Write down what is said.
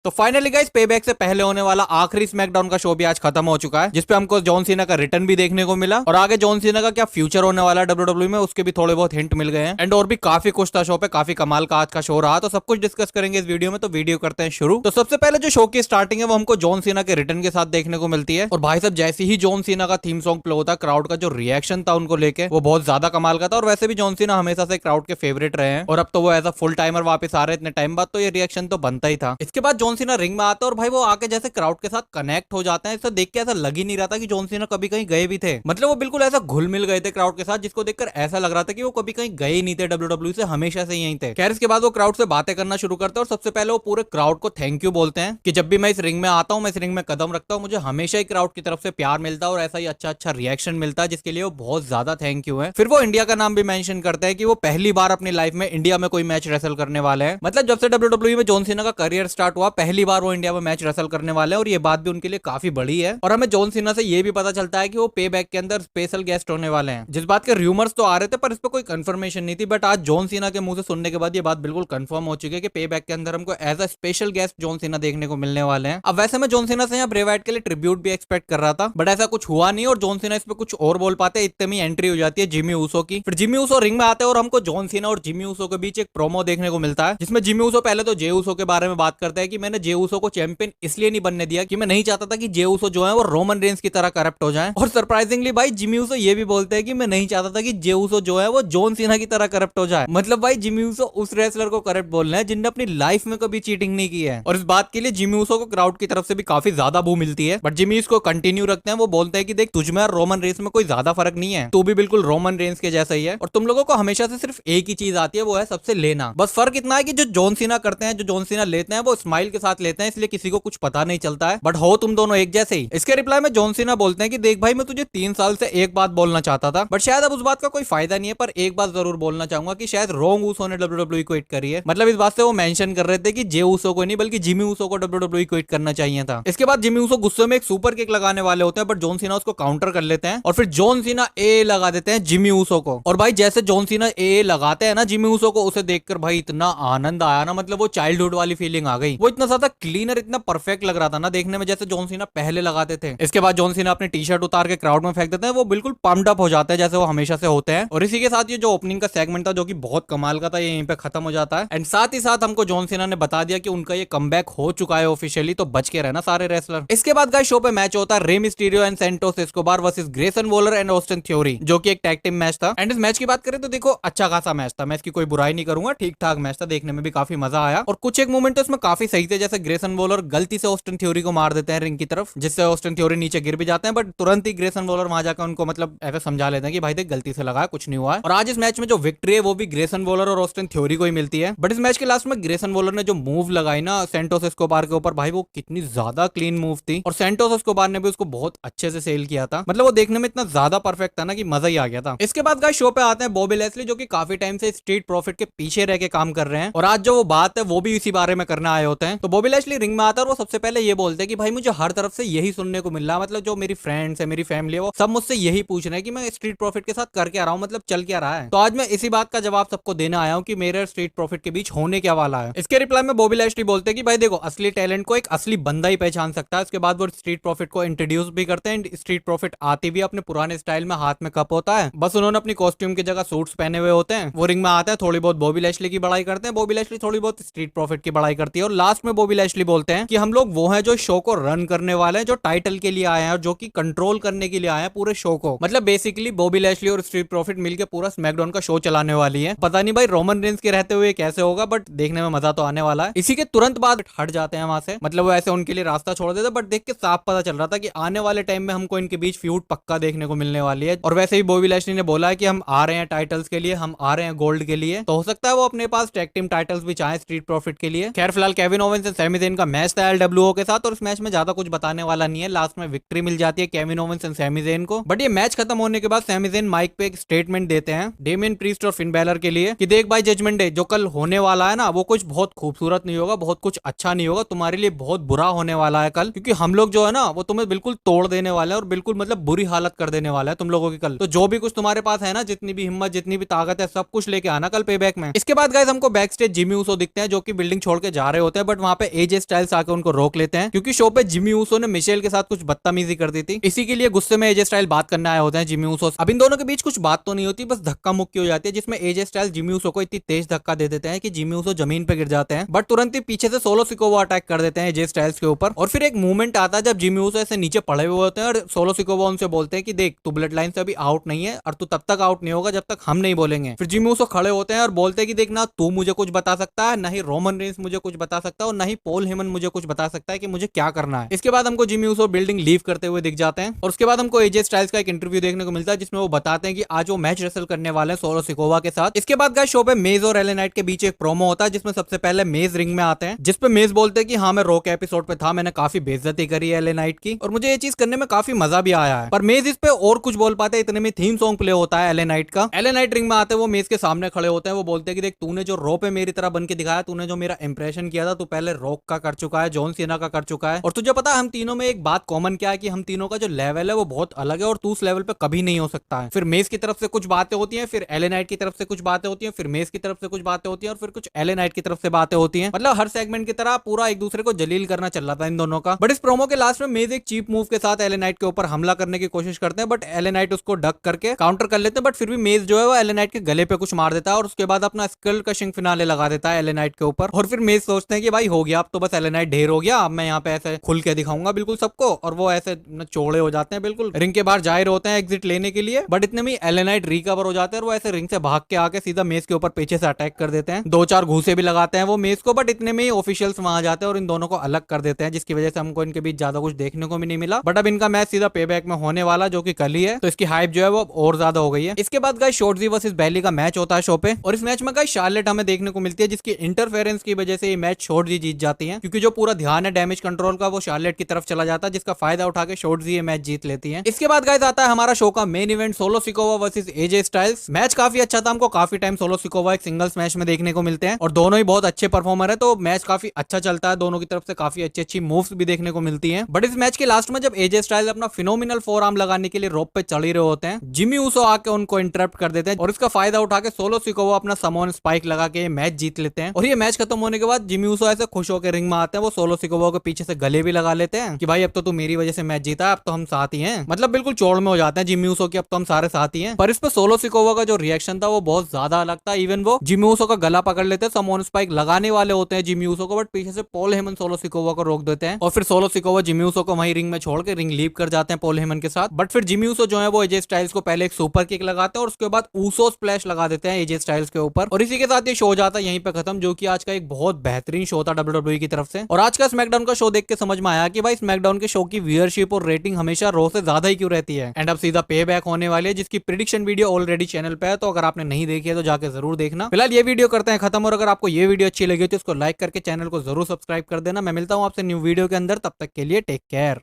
तो finally guys payback से पहले होने वाला आखिरी स्मैकडाउन का शो भी आज खत्म हो चुका है, जिसपे हमको जॉन सीना का रिटर्न भी देखने को मिला और आगे जॉन सीना का क्या फ्यूचर होने वाला है डब्ल्यूडब्ल्यू में उसके भी थोड़े बहुत हिंट मिल गए हैं। एंड और भी काफी कुछ था शो पे, काफी कमाल का आज का शो रहा, तो सब कुछ डिस्कस करेंगे इस वीडियो में। तो वीडियो करते हैं शुरू। तो सबसे पहले जो शो की स्टार्टिंग है वो हमको जॉन सीना के रिटर्न के साथ देखने को मिलती है। और भाई साहब जैसे ही जॉन सीना का थीम सॉन्ग प्ले होता है, क्राउड का जो रिएक्शन था उनको लेके वो बहुत ज्यादा कमाल का था। और वैसे भी जॉन सीना हमेशा से क्राउड के फेवरेट रहे हैं और अब तो वो एज अ फुल टाइमर वापस आ रहे हैं इतने टाइम बाद, तो ये रिएक्शन तो बनता ही था। इसके बाद जॉन सीना रिंग में आता है और भाई वो आके जैसे क्राउड के साथ कनेक्ट हो जाते हैं, इससे देख के ऐसा लग ही नहीं रहा था कि जॉन सीना कभी कहीं गए भी थे। मतलब वो बिल्कुल ऐसा घुल मिल गए थे क्राउड के साथ, जिसको देखकर ऐसा लग रहा था कि वो कभी कहीं गए ही नहीं थे डब्ल्यूडब्ल्यू से, हमेशा से यहीं थे। खैर इसके बाद वो क्राउड से बातें करना शुरू करते हैं और सबसे पहले वो पूरे क्राउड को थैंक यू बोलते हैं कि जब भी मैं इस रिंग में आता हूँ, मैं इस रिंग में कदम रखता हूँ, मुझे हमेशा ही क्राउड की तरफ से प्यार मिलता है और ऐसा ही अच्छा अच्छा रिएक्शन मिलता है, जिसके लिए वो बहुत ज्यादा थैंक यू है। फिर वो इंडिया का नाम भी मेंशन करते हैं कि वो पहली बार अपनी लाइफ में इंडिया में कोई मैच रेसल करने वाले हैं। मतलब जब से डब्ल्यूडब्ल्यू में जॉन सीना का करियर स्टार्ट हुआ, पहली बार वो इंडिया में मैच रेसल करने वाले हैं और ये बात भी उनके लिए काफी बड़ी है। और हमें जॉन सीना से ये भी पता चलता है कि वो पे बैक के अंदर स्पेशल गेस्ट होने वाले हैं, जिस बात के रूमर्स तो आ रहे थे पर इस पर कोई कंफर्मेशन नहीं थी। बट आज जॉन सीना के मुंह से सुनने के बाद ये बात बिल्कुल कंफर्म हो चुकी है कि पे बैक के अंदर हमको as a special guest John Cena देखने को मिलने वाले हैं। अब वैसे मैं जॉन सीना से यहाँ ब्रे वाइट के लिए ट्रिब्यूट भी एक्सपेक्ट कर रहा था, बट ऐसा कुछ हुआ नहीं और जॉन सीना इस पे कुछ और बोल पाते, इतने में एंट्री हो जाती है जिमी ऊसो की। फिर जिमी ऊसो रिंग में आते हैं और हमको जॉन सीना और जिमी ऊसो के बीच एक प्रोमो देखने को मिलता है, जिसमें जिमी ऊसो पहले तो जे ऊसो के बारे में बात करता है कि मैंने जे ऊसो को चैंपियन इसलिए नहीं बनने दिया कि मैं नहीं चाहता था कि जे ऊसो जो है वो रोमन रेंस की तरह करप्ट हो जाए। और सरप्राइजिंगली भाई जिमी ऊसो ये भी बोलते हैं कि मैं नहीं चाहता था कि जे ऊसो जो है वो जॉन सीना की तरह करप्ट हो जाए। मतलब भाई जिमी ऊसो उस रेसलर को करप्ट बोल रहे हैं जिनने अपनी लाइफ में कभी चीटिंग नहीं की है। और इस बात के लिए जिमी ऊसो को क्राउड की तरफ से भी काफी ज्यादा बू मिलती है, बट जिमी इसको कंटिन्यू रखते हैं। वो बोलते हैं कि देख तुझमें और रोमन रेंस में कोई ज्यादा फर्क नहीं है, तू भी बिल्कुल रोमन रेंस के जैसा ही है और तुम लोगों को हमेशा से सिर्फ एक ही चीज आती है, वो है सबसे लेना। बस फर्क इतना है कि जो जॉन सीना करते हैं, जो जॉन सीना लेते हैं वो स्माइल के साथ लेते हैं, इसलिए किसी को कुछ पता नहीं चलता है, बट हो तुम दोनों एक जैसे ही। इसके रिप्लाई में जॉन सीना बोलते हैं कि देख भाई मैं तुझे 3 साल से एक बात बोलना चाहता था, बट शायद अब उस बात का कोई फायदा नहीं है, पर एक बात जरूर बोलना चाहूंगा कि शायद रोंग ऊसो ने डब्ल्यूडब्ल्यू क्विट करी है। मतलब इस बात से वो मेंशन कर रहे थे कि जे ऊसो को नहीं बल्कि जिमी ऊसो को डब्ल्यूडब्ल्यू क्विट करना चाहिए था। इसके बाद जिमी ऊसो गुस्से में एक सुपर किक लगाने वाले होते हैं, बट जॉन सीना उसको काउंटर कर लेते हैं और फिर जॉन सीना ए लगा देते हैं जिमी ऊसो को। और भाई जैसे जॉन सीना ए लगाते हैं ना जिमी ऊसो को, उसे देखकर भाई इतना आनंद आया ना, मतलब वो चाइल्डहुड वाली फीलिंग आ गई। वो इतना ज्यादा क्लीन और इतना परफेक्ट लग रहा था ना देखने में, जैसे जॉन सीना पहले लगाते थे। इसके बाद जॉन सीना अपनी टी शर्ट उतार के क्राउड में फेंक देते हैं, वो बिल्कुल पम्प्ड अप हो जाते हैं जैसे वो हमेशा से होते हैं। और इसी के साथ ये जो ओपनिंग का सेगमेंट था जो कि बहुत कमाल का था, ये यहीं पे खत्म हो जाता है। एंड साथ ही साथ हमको जॉन सीना ने बता दिया कि उनका ये कमबैक हो चुका है ऑफिशियली, तो बच के रहना सारे रेसलर। इसके बाद गाइस शो पे मैच होता है Rey Mysterio and Santos Escobar versus Grayson Waller and Austin Theory, जो कि एक टैग टीम मैच था। एंड इस मैच की बात करें तो देखो अच्छा खासा मैच था, मैं इसकी कोई बुराई नहीं करूंगा, ठीक ठाक मैच था, देखने में भी काफी मजा आया। और कुछ एक मोमेंट तो इसमें काफी सही थे, जैसे ग्रेसन वॉलर गलती से ऑस्टिन थ्योरी को मार देते हैं रिंग की तरफ, जिससे ऑस्टिन थ्योरी नीचे गिर भी जाते हैं, बट तुरंत ही ग्रेसन वॉलर वहां जाकर उनको मतलब ऐसा समझा लेते हैं कि भाई देख गलती से लगा, कुछ नहीं हुआ है। और आज इस मैच में जो विक्ट्री है वो भी ग्रेसन वॉलर और ऑस्टिन थ्योरी को ही मिलती है। बट इस मैच के लास्ट में ग्रेसन वॉलर ने जो मूव लगाई ना सेंटोस एस्कोबार के ऊपर, भाई वो कितनी ज्यादा क्लीन मूव थी और सेंटोस एस्कोबार ने भी उसको बहुत अच्छे से सेल किया था। मतलब वो देखने में इतना ज्यादा परफेक्ट था ना कि मजा ही आ गया था। इसके बाद गाइस शो पे आते हैं बॉबी लेस्ली, जो कि काफी टाइम से स्ट्रीट प्रॉफिट के पीछे रह के काम कर रहे हैं और आज जो वो बात है वो भी इसी बारे में करने आए होते हैं। तो बॉबी लेस्ली रिंग में आता है और वो सबसे पहले ये बोलते हैं कि भाई मुझे हर तरफ से यही सुनने को मिल रहा है, मतलब जो मेरी फ्रेंड्स है, मेरी फैमिली है, वो सब मुझसे यही पूछ रहे हैं कि मैं स्ट्रीट प्रॉफिट के साथ कर क्या रहा हूँ, मतलब चल क्या रहा है। तो आज मैं इसी बात का जवाब सबको देने आया हूँ कि मेरे स्ट्रीट प्रॉफिट के बीच होने क्या वाला है। इसके रिप्लाई में बॉबी लेस्ली बोलते हैं कि भाई देखो असली टैलेंट को एक असली बंदा ही पहचान सकता है। उसके बाद वो स्ट्रीट प्रॉफिट को इंट्रोड्यूस भी करते हैं। स्ट्रीट प्रॉफिट आती भी अपने पुराने स्टाइल में, हाथ में कप होता है, बस उन्होंने अपनी कॉस्ट्यूम की जगह सूट्स पहने हुए होते हैं। वो रिंग में आते हैं, थोड़ी बहुत बॉबी लेस्ली की बड़ाई करते हैं, बॉबी लेस्ली थोड़ी बहुत स्ट्रीट प्रॉफिट की बड़ाई करती है और लास्ट में बॉबी लेस्ली बोलते हैं कि हम लोग वो हैं जो शो को रन करने वाले हैं, जो टाइटल के लिए आए हैं और जो कि कंट्रोल करने के लिए आए हैं पूरे शो को। मतलब बेसिकली बॉबी लेस्ली और स्ट्रीट प्रॉफिट मिलकर पूरा स्मैकडाउन का शो चलाने वाली है। पता नहीं भाई रोमन रेंस के रहते हुए कैसे होगा, बट देखने में मजा तो आने वाला है। इसी के तुरंत बाद हट जाते हैं वहां से, मतलब वो ऐसे उनके लिए रास्ता छोड़ देते, बट देख के साफ पता चल रहा था कि आने वाले टाइम में हमको इनके बीच फ्यूड पक्का देखने को मिलने वाली है। और वैसे ही बॉबी लेस्ली ने बोला है कि हम आ रहे हैं टाइटल्स के लिए, हम आ रहे हैं गोल्ड के लिए, तो हो सकता है वो अपने पास टैग टीम टाइटल्स भी चाहे स्ट्रीट प्रॉफिट के लिए। खैर फिलहाल Kevin Owens and Sami Zayn का मैच था एलडब्ल्यूओ के साथ और इस मैच में ज्यादा कुछ बताने वाला नहीं है। लास्ट में विक्ट्री मिल जाती है Kevin Owens and Sami Zayn को। बट ये मैच खत्म होने के बाद सैमी ज़ेन माइक पे एक स्टेटमेंट देते हैं डेमियन प्रीस्ट और फिन बैलर के लिए कि देख भाई जजमेंट डे जो कल होने वाला है ना, वो कुछ बहुत खूबसूरत नहीं होगा, बहुत कुछ अच्छा नहीं होगा, तुम्हारे लिए बहुत बुरा होने वाला है कल, क्योंकि हम लोग जो है ना वो तुम्हें बिल्कुल तोड़ देने वाले हैं और बिल्कुल मतलब बुरी हालत कर देने वाला है तुम लोगों की कल। तो जो भी कुछ तुम्हारे पास है ना, जितनी भी हिम्मत, जितनी भी ताकत है, सब कुछ लेके आना कल पेबैक में। इसके बाद गाइस हमको बैक स्टेज जिमी ऊसो दिखते हैं जो कि बिल्डिंग छोड़ के जा रहे होते हैं, बट वहां वहाँ पे एजे स्टाइल्स आके उनको रोक लेते हैं, क्योंकि शो पे जिमी ऊसो ने मिशेल के साथ कुछ बदतमीजी कर दी थी। इसी के लिए गुस्से में एजे स्टाइल बात करने आए होते हैं जिमी ऊसो। अब इन दोनों के बीच कुछ बात तो नहीं होती, बस धक्का मुक्की हो जाती है, जिसमें एजे स्टाइल जिमी ऊसो को इतनी तेज धक्का दे देते हैं कि जिमी ऊसो जमीन पे गिर जाते हैं। बट तुरंत ही पीछे से सोलो सिकोवा अटैक कर देते हैं एजे स्टाइल्स के ऊपर। और फिर एक मूवमेंट आता है जब जिमी ऊसो ऐसे नीचे पड़े हुए होते हैं और सोलो सिकोवा उनसे बोलते हैं कि देख तू ब्लड लाइन से अभी आउट नहीं है और तू तब तक आउट नहीं होगा जब तक हम नहीं बोलेंगे। फिर जिमी ऊसो खड़े होते हैं और बोलते हैं कि देख ना तू मुझे कुछ बता सकता है, ना ही रोमन रेंस मुझे कुछ बता सकता है और ना ही पॉल हेमन मुझे कुछ बता सकता है कि मुझे क्या करना है। इसके बाद हमको जिमी ऊसो बिल्डिंग लीव करते हुए दिख जाते हैं और उसके बाद हमको एजे स्टाइल्स का एक इंटरव्यू देखने को मिलता है जिसमें वो बताते हैं कि आज वो मैच रेसल करने वाले हैं सोलो सिकोवा के साथ। इसके बाद गाइस शो पे मेज और एले नाइट के बीच एक प्रोमो होता है जिसमें सबसे पहले मेज रिंग में आते हैं, जिसपे मेज बोलते हैं कि हाँ मैं रॉ के एपिसोड पे था, मैंने काफी बेइज्जती करी है एले नाइट की और मुझे ये चीज करने में काफी मजा भी आया है। पर मेज इस पे और कुछ बोल पाते हैं, इतने में थीम सॉन्ग प्ले होता है एले नाइट का। एले नाइट रिंग में आते हैं, वो मेज के सामने खड़े होते हैं, वो बोलते हैं कि देख तूने जो रॉ पे मेरी तरह बन के दिखाया, तूने जो मेरा इंप्रेशन किया था, तू पहले रॉक का कर चुका है, जॉन सीना का कर चुका है और तुझे पता है हम तीनों में एक बात कॉमन क्या है कि हम तीनों का जो लेवल है वो बहुत अलग है और तू उस लेवल पे कभी नहीं हो सकता है। फिर मेज की तरफ से कुछ बातें होती हैं, फिर एले नाइट की तरफ से कुछ बातें होती हैं, फिर मेज की तरफ से कुछ बातें होती हैं और फिर कुछ एले नाइट की तरफ से बातें होती हैं। मतलब हर सेगमेंट की तरह पूरा एक दूसरे को जलील करना चल रहा था इन दोनों का। बट इस प्रोमो के लास्ट में मेज एक चीप मूव के साथ एले नाइट के ऊपर हमला करने की कोशिश करते हैं, बट एले नाइट उसको डक करके काउंटर कर लेते हैं। बट फिर भी मेज जो है वो एले नाइट के गले पे कुछ मार देता है और उसके बाद अपना स्कल क्रशिंग फिनाले लगा देता है एले नाइट के ऊपर। और फिर मेज सोचते हैं कि भाई हो गया, अब तो बस एले नाइट ढेर हो गया, अब मैं यहाँ पे ऐसे खुल के दिखाऊंगा बिल्कुल सबको। और वो ऐसे चौड़े हो जाते हैं, बिल्कुल रिंग के बाहर जाहिर होते हैं एग्जिट लेने के लिए। बट इतने में एले नाइट रिकवर हो जाते हैं और वो ऐसे रिंग से भाग के आके सीधा मेज के ऊपर पीछे से अटैक कर देते हैं। 2-4 घूसे भी लगाते हैं वो मेज को, बट इतने में ही ऑफिशियल्स वहां जाते हैं और इन दोनों को अलग कर देते हैं, जिसकी वजह से हमको इनके बीच ज्यादा कुछ देखने को भी नहीं मिला। बट अब इनका मैच सीधा पेबैक में होने वाला जो कि कल ही है, तो इसकी हाइप जो है वो और ज्यादा हो गई है। इसके बाद गाइस शॉर्टजी वर्सेस बैली का मैच होता है शो पे और इस मैच में गाइस शार्लेट हमें देखने को मिलती है, जिसकी इंटरफेरेंस की वजह से ये मैच शॉर्टजी जीत जाती है, क्योंकि जो पूरा ध्यान है डैमेज कंट्रोल का वो शार्लेट की तरफ चला जाता है, जिसका फायदा उठा के शॉर्टजी ये मैच जीत लेती है। इसके बाद गाइस आता है हमारा शो का main event solo Sikoa versus AJ Styles. Match काफी अच्छा था, हमको काफी टाइम सोलो सिकोवा एक सिंगल्स मैच में देखने को मिलते हैं और दोनों ही बहुत अच्छे परफॉर्मर है, तो मैच काफी अच्छा चलता है, दोनों की तरफ से काफी अच्छी अच्छी मूव्स भी देखने को मिलती हैं। बट इस मैच के लास्ट में जब एजे स्टाइल्स अपना फिनोमिनल फोर आर्म लगाने के लिए रोप पे चढ़ ही रहे होते हैं, जिमी ऊसो आके उनको इंटरप्ट कर देते हैं और इसका फायदा उठा के सोलो सिकोवा अपना समोन स्पाइक लगा के मैच जीत लेते हैं। और ये मैच खत्म होने के बाद जिमी ऊसो ऐसे खुश होकर रिंग में आते हैं, वो सोलो सिकोवा के पीछे से गले भी लगा लेते हैं कि भाई अब तो तू मेरी वजह से मैच जीता है, अब तो हम साथ ही हैं। मतलब बिल्कुल चौड़ में हो जाते हैं जिमी ऊसो की, अब तो हम सारे साथ ही हैं। पर इस पे सोलो सिकोवा का जो रिएक्शन था वो बहुत ज्यादा अलग था। इवन वो जिमी ऊसो का गला पकड़ लेते हैं, समोन स्पाइक लगाने वाले होते हैं जिमी ऊसो को, बट पीछे से पॉल हेमन सोलो सिकोवा को रोक देते हैं और फिर सोलो सिकोवा जिमी ऊसो को वहीं रिंग में छोड़ के रिंग लीव कर जाते हैं पॉल हेमन के साथ। बट फिर जिमी ऊसो जो है वो एजे स्टाइल्स को पहले एक सुपर किक लगाते हैं और उसके बाद ऊसो स्प्लैश लगा देते हैं एजे स्टाइल्स के ऊपर और इसी के साथ ये शो जाता है यहीं पे खत्म, जो कि आज का एक बहुत बेहतरीन शो था WWE की तरफ से। और आज का स्मैकडाउन का शो देख के समझ में आया कि भाई स्मैकडाउन के शो की व्यूअरशिप और रेटिंग हमेशा रॉ से ज्यादा ही क्यों रहती है। एंड अब सीधा पे बैक होने वाली है, जिसकी प्रिडिक्शन वीडियो ऑलरेडी चैनल पे है, तो अगर आपने नहीं देखी है तो जाके जरूर देखना। फिलहाल ये वीडियो करते हैं खत्म और अगर आपको ये वीडियो अच्छी लगी तो इसको लाइक करके चैनल को जरूर सब्सक्राइब कर देना। मैं मिलता हूँ आपसे न्यू वीडियो के अंदर, तब तक के लिए टेक केयर।